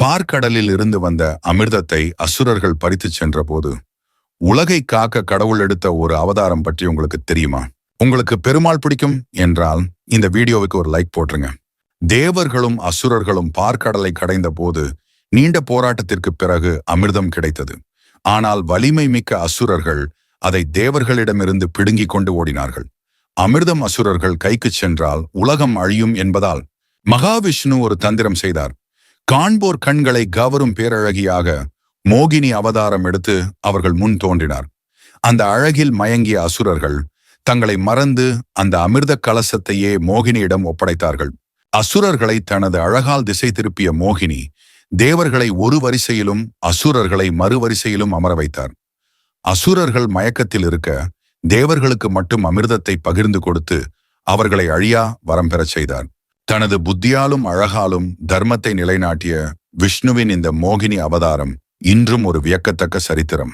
பார்க்கடலில் இருந்து வந்த அமிர்தத்தை அசுரர்கள் பறித்துச் சென்ற போது உலகை காக்க கடவுள் எடுத்த ஒரு அவதாரம் பற்றி உங்களுக்கு தெரியுமா? உங்களுக்கு பெருமாள் பிடிக்கும் என்றால் இந்த வீடியோவுக்கு ஒரு லைக் போட்டுருங்க. தேவர்களும் அசுரர்களும் பார்க்கடலை கடைந்த போது நீண்ட போராட்டத்திற்கு பிறகு அமிர்தம் கிடைத்தது. ஆனால் வலிமை மிக்க அசுரர்கள் அதை தேவர்களிடமிருந்து பிடுங்கிக் கொண்டு ஓடினார்கள். அமிர்தம் அசுரர்கள் கைக்கு சென்றால் உலகம் அழியும் என்பதால் மகாவிஷ்ணு ஒரு தந்திரம் செய்தார். காண்போர் கண்களை கவரும் பேரழகியாக மோகினி அவதாரம் எடுத்து அவர்கள் முன் தோன்றினார். அந்த அழகில் மயங்கிய அசுரர்கள் தங்களை மறந்து அந்த அமிர்த கலசத்தையே மோகினியிடம் ஒப்படைத்தார்கள். அசுரர்களை தனது அழகால் திசை திருப்பிய மோகினி தேவர்களை ஒரு வரிசையிலும் அசுரர்களை மறுவரிசையிலும் அமர வைத்தார். அசுரர்கள் மயக்கத்தில் இருக்க தேவர்களுக்கு மட்டும் அமிர்தத்தை பகிர்ந்து கொடுத்து அவர்களை அழியா வரம் பெறச் செய்தார். தனது புத்தியாலும் அழகாலும் தர்மத்தை நிலைநாட்டிய விஷ்ணுவின் இந்த மோகினி அவதாரம் இன்றும் ஒரு வியக்கத்தக்க சரித்திரம்.